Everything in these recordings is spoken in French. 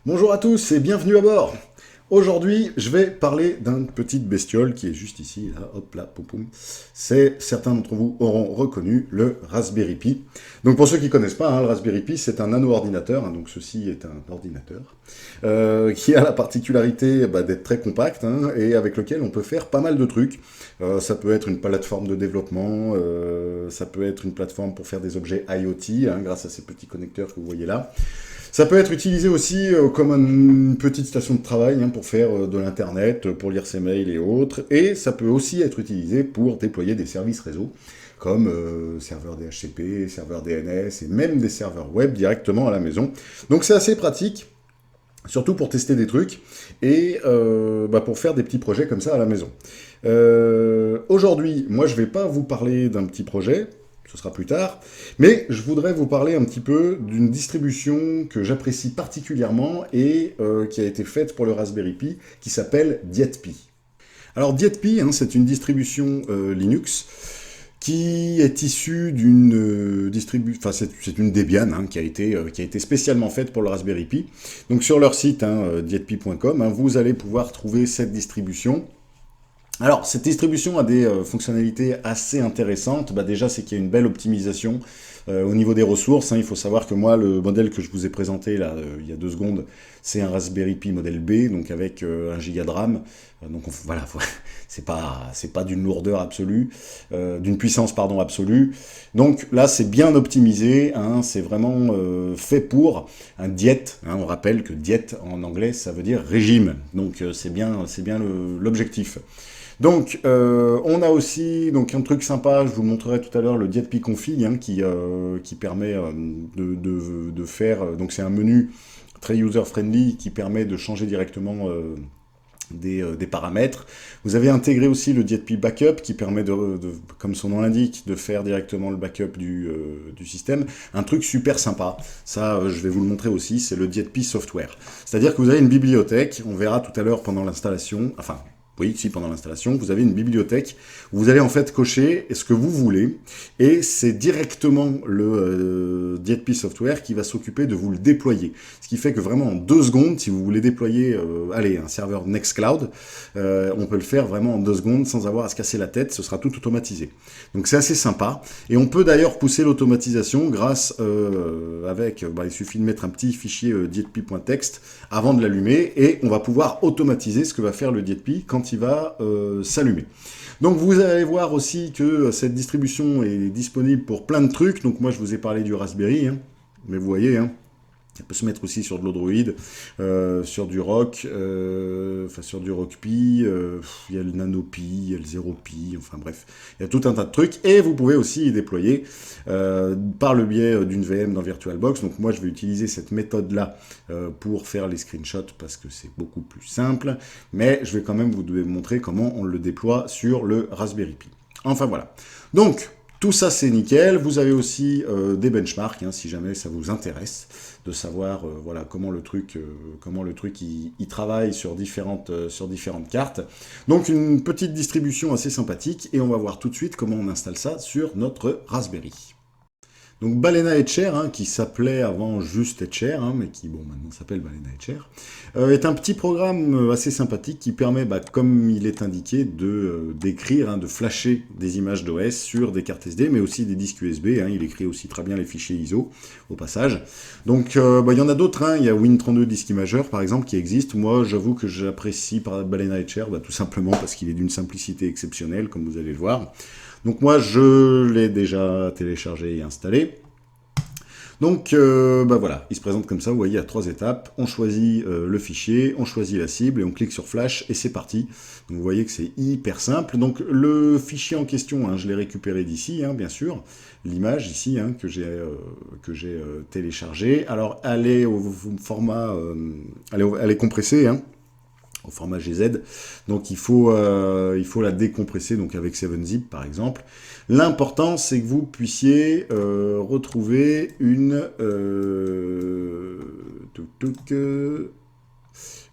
Bonjour à tous et bienvenue à bord. Aujourd'hui, je vais parler d'une petite bestiole qui est juste ici, là, hop là, poum poum. C'est, certains d'entre vous auront reconnu le Raspberry Pi. Donc pour ceux qui ne connaissent pas, le Raspberry Pi, c'est un nano-ordinateur, donc ceci est un ordinateur, qui a la particularité d'être très compact, et avec lequel on peut faire pas mal de trucs. Ça peut être une plateforme de développement, ça peut être une plateforme pour faire des objets IoT, grâce à ces petits connecteurs que vous voyez là. Ça peut être utilisé aussi comme une petite station de travail pour faire de l'internet, pour lire ses mails et autres. Et ça peut aussi être utilisé pour déployer des services réseau, comme serveurs DHCP, serveurs DNS et même des serveurs web directement à la maison. Donc c'est assez pratique, surtout pour tester des trucs et pour faire des petits projets comme ça à la maison. Aujourd'hui, moi je ne vais pas vous parler d'un petit projet, ce sera plus tard, mais je voudrais vous parler un petit peu d'une distribution que j'apprécie particulièrement et qui a été faite pour le Raspberry Pi, qui s'appelle DietPi. Alors DietPi, c'est une distribution Linux qui est issue d'une distribution, enfin c'est une Debian qui a été spécialement faite pour le Raspberry Pi. Donc sur leur site, dietpi.com, vous allez pouvoir trouver cette distribution. Alors, cette distribution a des fonctionnalités assez intéressantes. Déjà, c'est qu'il y a une belle optimisation au niveau des ressources. Il faut savoir que moi, le modèle que je vous ai présenté là, il y a 2 secondes, c'est un Raspberry Pi modèle B, donc avec 1 Go de RAM. Donc voilà, c'est pas d'une lourdeur absolue, d'une puissance pardon absolue. Donc là, c'est bien optimisé. C'est vraiment fait pour un diète. On rappelle que diète en anglais, ça veut dire régime. Donc c'est bien l'objectif. Donc, on a aussi un truc sympa, je vous montrerai tout à l'heure, le DietPi Config, qui permet de faire... donc c'est un menu très user-friendly qui permet de changer directement des paramètres. Vous avez intégré aussi le DietPi Backup qui permet, comme son nom l'indique, de faire directement le backup du système. Un truc super sympa, ça je vais vous le montrer aussi, c'est le DietPi Software. C'est-à-dire que vous avez une bibliothèque, on verra tout à l'heure pendant l'installation, pendant l'installation, vous avez une bibliothèque où vous allez en fait cocher ce que vous voulez et c'est directement le DietPi Software qui va s'occuper de vous le déployer. Ce qui fait que vraiment en 2 secondes, si vous voulez déployer un serveur Nextcloud, on peut le faire vraiment en 2 secondes sans avoir à se casser la tête, ce sera tout automatisé. Donc c'est assez sympa et on peut d'ailleurs pousser l'automatisation grâce il suffit de mettre un petit fichier dietpi.txt avant de l'allumer et on va pouvoir automatiser ce que va faire le DietPi quand il va s'allumer. Donc vous allez voir aussi que cette distribution est disponible pour plein de trucs. Donc moi je vous ai parlé du Raspberry, mais vous voyez, ça peut se mettre aussi sur de l'Android, sur du Rock, sur du Rock Pi, il y a le Nano Pi, il y a le Zero Pi, enfin bref, il y a tout un tas de trucs. Et vous pouvez aussi y déployer par le biais d'une VM dans VirtualBox. Donc moi je vais utiliser cette méthode-là pour faire les screenshots parce que c'est beaucoup plus simple. Mais je vais quand même vous montrer comment on le déploie sur le Raspberry Pi. Enfin voilà. Donc, tout ça c'est nickel, vous avez aussi des benchmarks, si jamais ça vous intéresse, de savoir comment le truc il travaille sur différentes cartes. Donc une petite distribution assez sympathique, et on va voir tout de suite comment on installe ça sur notre Raspberry. Donc Balena Etcher, qui s'appelait avant juste Etcher, mais qui maintenant s'appelle Balena Etcher, est un petit programme assez sympathique qui permet, comme il est indiqué, d'écrire, de flasher des images d'OS sur des cartes SD, mais aussi des disques USB. Il écrit aussi très bien les fichiers ISO au passage. Donc il y en a d'autres, il y a Win32 Disk Imager par exemple qui existe. Moi j'avoue que j'apprécie par Balena Etcher, tout simplement parce qu'il est d'une simplicité exceptionnelle, comme vous allez le voir. Donc moi, je l'ai déjà téléchargé et installé. Donc voilà, il se présente comme ça, vous voyez, à 3 étapes. On choisit le fichier, on choisit la cible, et on clique sur Flash, et c'est parti. Donc vous voyez que c'est hyper simple. Donc le fichier en question, je l'ai récupéré d'ici, bien sûr. L'image ici, que j'ai téléchargée. Alors, elle est au format... elle est compressée, au format GZ, donc il faut la décompresser, donc avec 7-zip par exemple. L'important c'est que vous puissiez retrouver une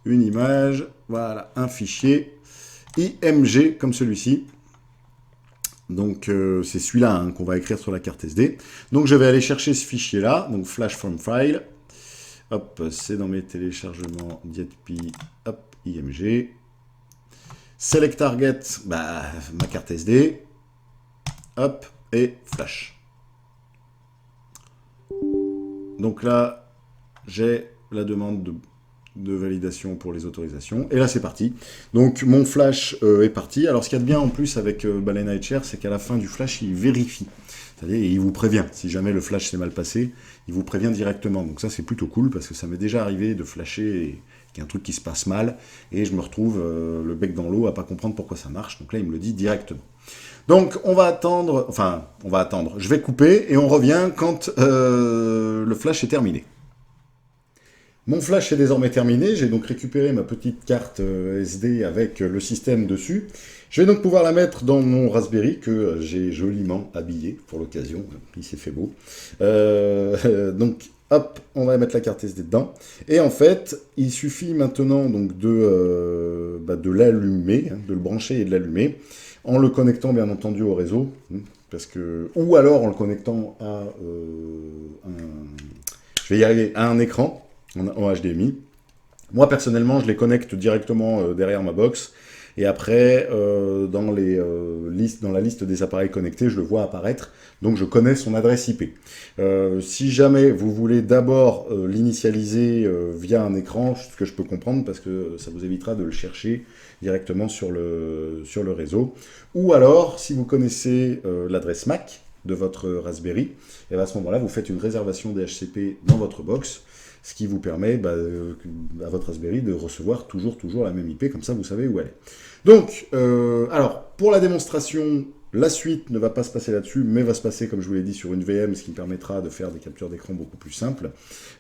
image, voilà, un fichier IMG comme celui-ci. Donc c'est celui-là qu'on va écrire sur la carte SD. Donc je vais aller chercher ce fichier-là, donc flash from file. Hop, c'est dans mes téléchargements DietPi, hop, IMG. Select Target, bah, ma carte SD. Hop, et Flash. Donc là, j'ai la demande de validation pour les autorisations. Et là, c'est parti. Donc, mon flash est parti. Alors, ce qu'il y a de bien en plus avec Balena HR, c'est qu'à la fin du flash, il vérifie. C'est-à-dire, il vous prévient. Si jamais le flash s'est mal passé, il vous prévient directement. Donc ça, c'est plutôt cool, parce que ça m'est déjà arrivé de flasher et qu'il y a un truc qui se passe mal, et je me retrouve le bec dans l'eau à pas comprendre pourquoi ça marche. Donc là, il me le dit directement. Donc, on va attendre, je vais couper, et on revient quand le flash est terminé. Mon flash est désormais terminé, j'ai donc récupéré ma petite carte SD avec le système dessus. Je vais donc pouvoir la mettre dans mon Raspberry que j'ai joliment habillé pour l'occasion, il s'est fait beau. Donc hop, on va mettre la carte SD dedans. Et en fait, il suffit maintenant donc de l'allumer, de le brancher et de l'allumer, en le connectant bien entendu au réseau, ou alors en le connectant à à un écran, en HDMI. Moi, personnellement, je les connecte directement derrière ma box. Et après, dans la liste des appareils connectés, je le vois apparaître. Donc, je connais son adresse IP. Si jamais vous voulez d'abord l'initialiser via un écran, ce que je peux comprendre, parce que ça vous évitera de le chercher directement sur le réseau. Ou alors, si vous connaissez l'adresse MAC de votre Raspberry, et à ce moment-là, vous faites une réservation DHCP dans votre box, ce qui vous permet à votre Raspberry de recevoir toujours la même IP, comme ça vous savez où elle est. Donc, alors, pour la démonstration, la suite ne va pas se passer là-dessus, mais va se passer, comme je vous l'ai dit, sur une VM, ce qui me permettra de faire des captures d'écran beaucoup plus simples.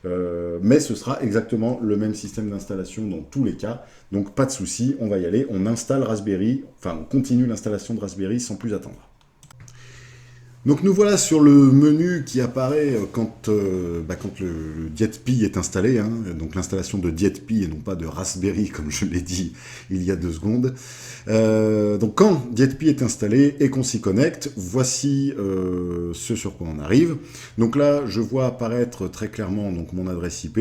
Mais ce sera exactement le même système d'installation dans tous les cas, donc pas de souci, on va y aller, on installe Raspberry, enfin on continue l'installation de Raspberry sans plus attendre. Donc nous voilà sur le menu qui apparaît quand le DietPi est installé, hein, donc l'installation de DietPi et non pas de Raspberry comme je l'ai dit il y a 2 secondes. Donc quand DietPi est installé et qu'on s'y connecte, voici ce sur quoi on arrive. Donc là je vois apparaître très clairement donc, mon adresse IP.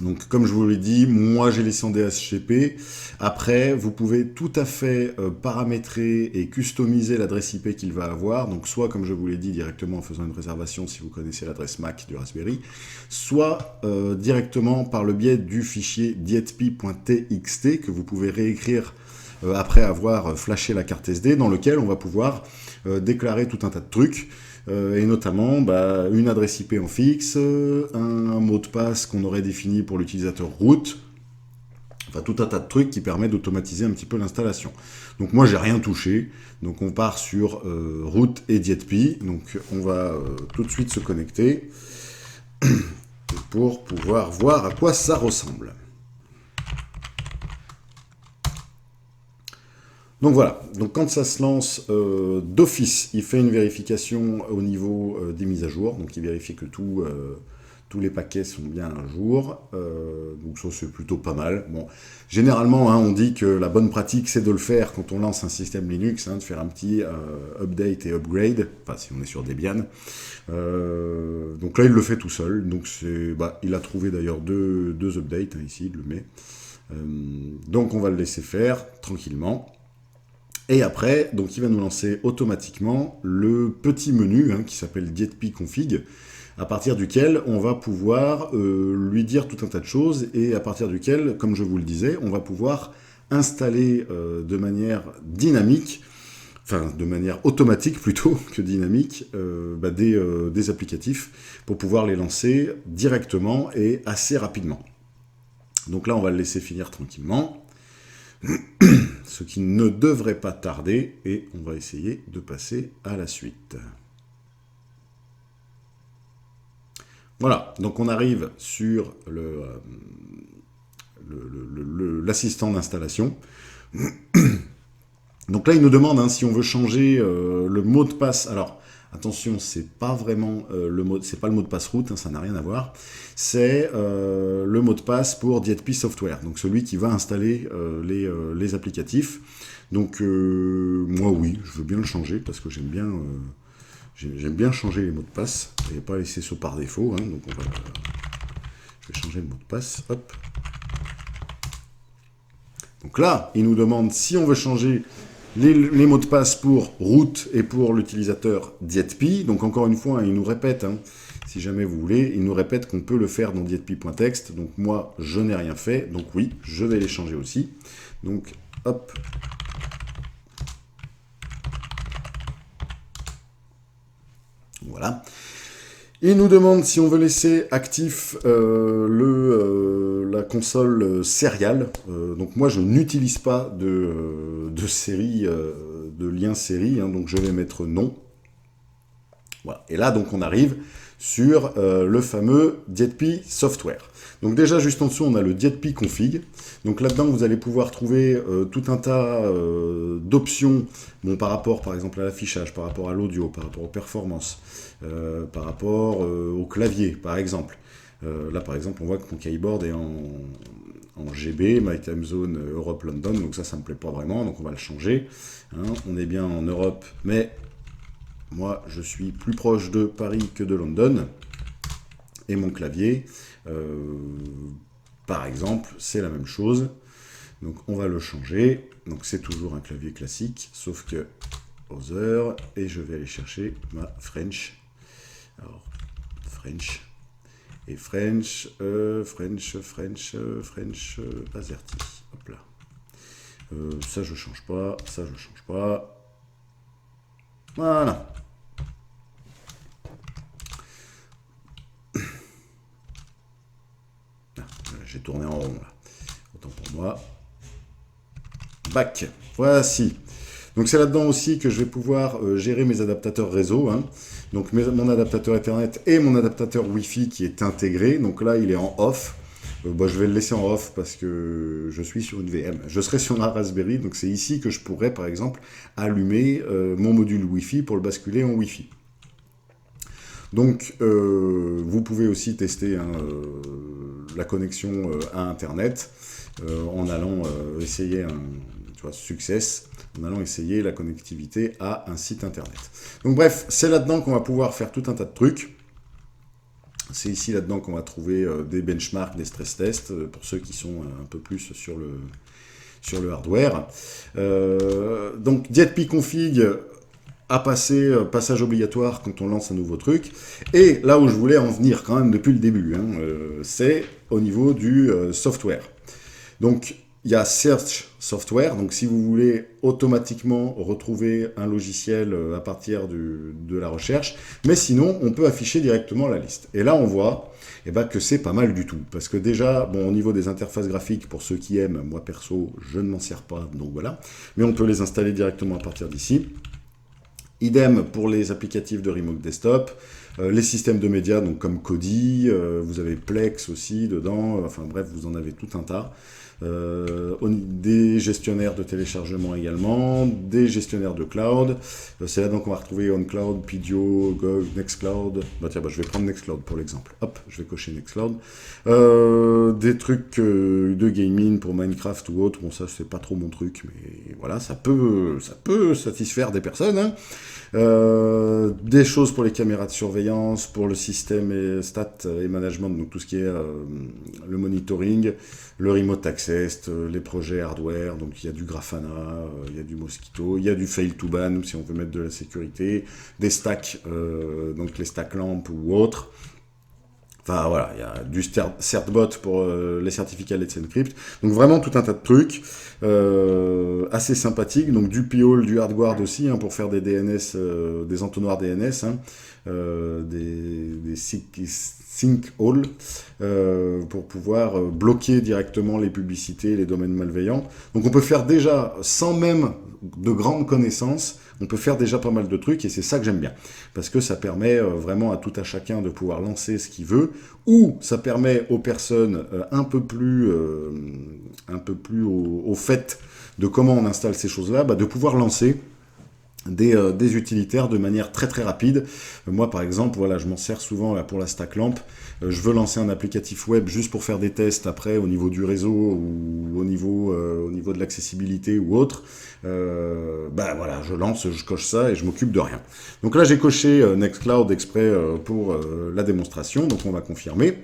Donc, comme je vous l'ai dit, moi j'ai laissé en DHCP. Après, vous pouvez tout à fait paramétrer et customiser l'adresse IP qu'il va avoir. Donc, soit, comme je vous l'ai dit, directement en faisant une réservation si vous connaissez l'adresse MAC du Raspberry, soit directement par le biais du fichier dietpi.txt que vous pouvez réécrire après avoir flashé la carte SD, dans lequel on va pouvoir déclarer tout un tas de trucs. Et notamment une adresse IP en fixe, un mot de passe qu'on aurait défini pour l'utilisateur root, enfin tout un tas de trucs qui permettent d'automatiser un petit peu l'installation. Donc moi j'ai rien touché, donc on part sur root et DietPi, donc on va tout de suite se connecter pour pouvoir voir à quoi ça ressemble. Donc voilà, donc quand ça se lance d'office, il fait une vérification au niveau des mises à jour, donc il vérifie que tous les paquets sont bien à jour, donc ça c'est plutôt pas mal. Bon, généralement, hein, on dit que la bonne pratique c'est de le faire quand on lance un système Linux, hein, de faire un petit update et upgrade, enfin si on est sur Debian. Donc là il le fait tout seul, donc il a trouvé d'ailleurs deux updates, hein, ici il le met. Donc on va le laisser faire tranquillement. Et après, donc il va nous lancer automatiquement le petit menu hein, qui s'appelle DietPi config, à partir duquel on va pouvoir lui dire tout un tas de choses, et à partir duquel, comme je vous le disais, on va pouvoir installer de manière dynamique, enfin de manière automatique plutôt que dynamique, des applicatifs pour pouvoir les lancer directement et assez rapidement. Donc là, on va le laisser finir tranquillement. Ce qui ne devrait pas tarder, et on va essayer de passer à la suite. Voilà, donc on arrive sur l'assistant d'installation. Donc là, il nous demande hein, si on veut changer le mot de passe. Alors, attention, c'est pas vraiment c'est pas le mot de passe root, hein, ça n'a rien à voir. C'est le mot de passe pour DietPi Software, donc celui qui va installer les applicatifs. Donc moi oui, je veux bien le changer parce que j'aime bien changer les mots de passe et pas laisser ça par défaut. Hein, donc je je vais changer le mot de passe, hop. Donc là, il nous demande si on veut changer les mots de passe pour root et pour l'utilisateur dietpi. Donc encore une fois, il nous répète, hein, si jamais vous voulez, il nous répète qu'on peut le faire dans dietpi.text. Donc moi, je n'ai rien fait. Donc oui, je vais les changer aussi. Donc hop. Voilà. Il nous demande si on veut laisser actif la console serial. Donc moi, je n'utilise pas de série, de lien série, hein, donc je vais mettre non. Voilà. Et là, donc, on arrive sur le fameux dietpi software. Donc déjà, juste en dessous, on a le dietpi config. Donc là-dedans, vous allez pouvoir trouver tout un tas d'options, bon, par rapport, par exemple, à l'affichage, par rapport à l'audio, par rapport aux performances, par rapport au clavier, par exemple. Là, par exemple, on voit que mon keyboard est en GB, My Time Zone Europe London, donc ça me plaît pas vraiment, donc on va le changer. Hein. On est bien en Europe, mais moi, je suis plus proche de Paris que de London. Et mon clavier, par exemple, c'est la même chose. Donc, on va le changer. Donc, c'est toujours un clavier classique, sauf que Other, et je vais aller chercher ma French. Alors, French. Et French, AZERTY. Hop là. Ça, je change pas. Ça, je change pas. Voilà. J'ai tourné en rond, là. Autant pour moi. Back. Voici. Donc, c'est là-dedans aussi que je vais pouvoir gérer mes adaptateurs réseau. Hein. Donc, mon adaptateur Ethernet et mon adaptateur Wi-Fi qui est intégré. Donc là, il est en off. Je vais le laisser en off parce que je suis sur une VM. Je serai sur ma Raspberry. Donc, c'est ici que je pourrais, par exemple, allumer mon module Wi-Fi pour le basculer en Wi-Fi. Donc, vous pouvez aussi tester hein, la connexion à Internet en allant essayer Success, en allant essayer la connectivité à un site Internet. Donc bref, c'est là-dedans qu'on va pouvoir faire tout un tas de trucs. C'est ici là-dedans qu'on va trouver des benchmarks, des stress tests, pour ceux qui sont un peu plus sur le hardware. Donc, dietpi config à passer, passage obligatoire quand on lance un nouveau truc. Et là où je voulais en venir quand même depuis le début, hein, c'est au niveau du software. Donc, il y a Search Software, donc si vous voulez automatiquement retrouver un logiciel à partir de la recherche, mais sinon, on peut afficher directement la liste. Et là, on voit que c'est pas mal du tout, parce que déjà, bon, au niveau des interfaces graphiques, pour ceux qui aiment, moi perso, je ne m'en sers pas, donc voilà, mais on peut les installer directement à partir d'ici. Idem pour les applicatifs de remote desktop, les systèmes de médias, donc comme Kodi, vous avez Plex aussi dedans, enfin bref, vous en avez tout un tas. Des gestionnaires de téléchargement également, des gestionnaires de cloud. C'est là donc on va retrouver OnCloud, Pidio, Gog, Nextcloud. Tiens, je vais prendre Nextcloud pour l'exemple. Hop, je vais cocher Nextcloud. Des trucs de gaming pour Minecraft ou autre. Bon, ça c'est pas trop mon truc, mais voilà, ça peut satisfaire des personnes. Hein. Des choses pour les caméras de surveillance, pour le système et stat et management, donc tout ce qui est le monitoring, le remote access, les projets hardware, donc il y a du Grafana, il y a du Mosquito, il y a du fail to ban si on veut mettre de la sécurité, des stacks, donc les stack lamp ou autres. Enfin voilà, il y a du certbot pour les certificats Let's Encrypt. Donc vraiment tout un tas de trucs assez sympathiques. Donc du P-hole, du hardware aussi, hein, pour faire des DNS, des entonnoirs DNS, hein, des sync hole, pour pouvoir bloquer directement les publicités, les domaines malveillants. Donc on peut faire déjà, sans même de grandes connaissances, on peut faire déjà pas mal de trucs, et c'est ça que j'aime bien. Parce que ça permet vraiment à tout à chacun de pouvoir lancer ce qu'il veut, ou ça permet aux personnes un peu plus au fait de comment on installe ces choses-là, de pouvoir lancer des utilitaires de manière très très rapide. Moi par exemple, voilà, je m'en sers souvent là, pour la stack lamp. Je veux lancer un applicatif web juste pour faire des tests après au niveau du réseau ou au niveau de l'accessibilité ou autre. Voilà, je lance, je coche ça et je m'occupe de rien. Donc là j'ai coché Nextcloud exprès pour la démonstration, donc on va confirmer.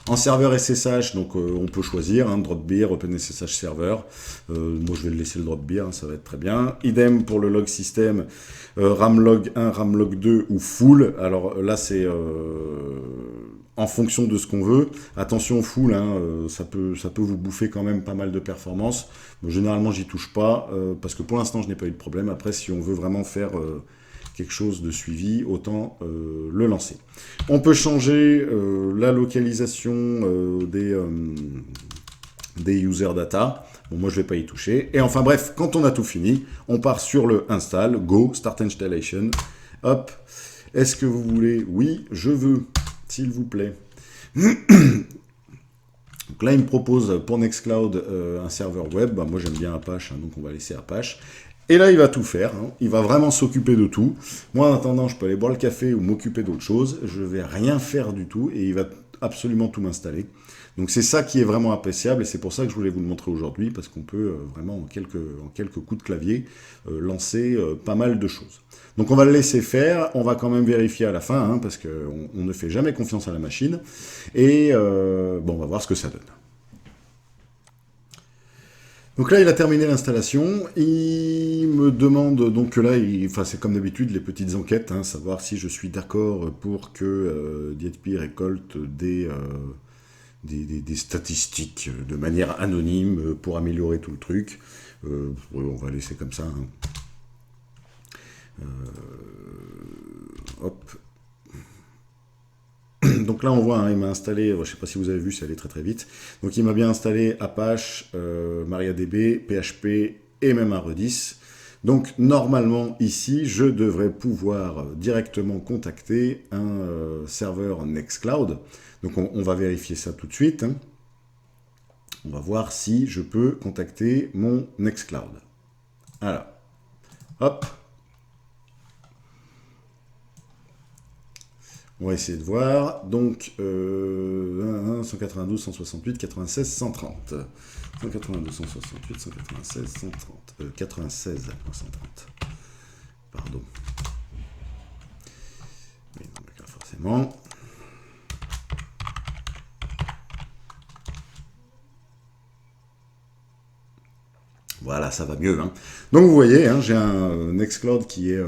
En serveur SSH, donc on peut choisir, hein, Dropbeer, OpenSSH Server. Moi je vais le laisser le Dropbeer, hein, ça va être très bien. Idem pour le log system, Ramlog 1, Ramlog 2 ou full. Alors là c'est en fonction de ce qu'on veut. Attention full, hein, ça peut vous bouffer quand même pas mal de performance. Bon, généralement j'y touche pas, parce que pour l'instant je n'ai pas eu de problème. Après si on veut vraiment faire quelque chose de suivi, autant le lancer. On peut changer la localisation des user data. Bon, moi, je ne vais pas y toucher. Et enfin, bref, quand on a tout fini, on part sur le install, go, start installation. Hop. Est-ce que vous voulez? Oui, je veux, s'il vous plaît. Donc là, il me propose pour Nextcloud un serveur web. Bah, moi, j'aime bien Apache, hein, donc on va laisser Apache. Et là, il va tout faire, hein. Il va vraiment s'occuper de tout. Moi, en attendant, je peux aller boire le café ou m'occuper d'autre chose. Je ne vais rien faire du tout et il va absolument tout m'installer. Donc c'est ça qui est vraiment appréciable et c'est pour ça que je voulais vous le montrer aujourd'hui parce qu'on peut vraiment en quelques coups de clavier lancer pas mal de choses. Donc on va le laisser faire, on va quand même vérifier à la fin, hein, parce qu'on ne fait jamais confiance à la machine. Et bon, on va voir ce que ça donne. Donc là, il a terminé l'installation. Il me demande donc que là, enfin, c'est comme d'habitude les petites enquêtes, hein, savoir si je suis d'accord pour que DHP récolte des statistiques de manière anonyme pour améliorer tout le truc. On va laisser comme ça. Hein. Hop. Donc là, on voit, hein, il m'a installé, je ne sais pas si vous avez vu, c'est allé très très vite. Donc il m'a bien installé Apache, MariaDB, PHP et même un Redis. Donc normalement, ici, je devrais pouvoir directement contacter un serveur Nextcloud. Donc on va vérifier ça tout de suite. Hein. On va voir si je peux contacter mon Nextcloud. Alors, hop. On va essayer de voir. Donc, 192, 168, 96, 130. 192, 168, 196, 130. 96, 130. Pardon. Mais non, pas forcément. Voilà, ça va mieux. Hein. Donc, vous voyez, hein, j'ai un Nextcloud qui est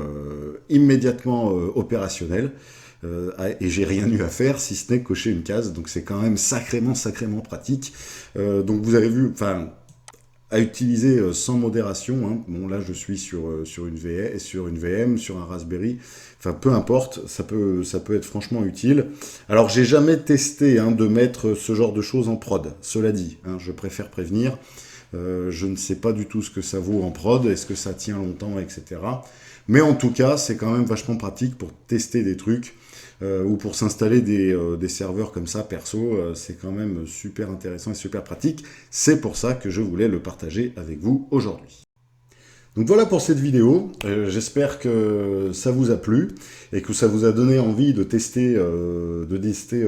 immédiatement opérationnel. Et j'ai rien eu à faire si ce n'est cocher une case, donc c'est quand même sacrément pratique. Donc vous avez vu, enfin, à utiliser sans modération. Hein. Bon là je suis sur une VM, sur un Raspberry, enfin peu importe, ça peut être franchement utile. Alors j'ai jamais testé hein, de mettre ce genre de choses en prod, cela dit, hein, je préfère prévenir. Je ne sais pas du tout ce que ça vaut en prod, est-ce que ça tient longtemps, etc. Mais en tout cas, c'est quand même vachement pratique pour tester des trucs ou pour s'installer des serveurs comme ça, perso. C'est quand même super intéressant et super pratique. C'est pour ça que je voulais le partager avec vous aujourd'hui. Donc voilà pour cette vidéo, j'espère que ça vous a plu et que ça vous a donné envie de tester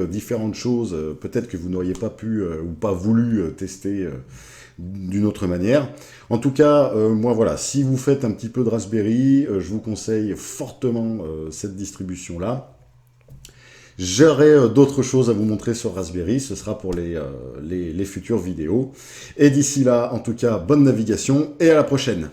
différentes choses, peut-être que vous n'auriez pas pu ou pas voulu tester d'une autre manière. En tout cas, moi voilà, si vous faites un petit peu de Raspberry, je vous conseille fortement cette distribution-là. J'aurai d'autres choses à vous montrer sur Raspberry, ce sera pour les futures vidéos. Et d'ici là, en tout cas, bonne navigation et à la prochaine.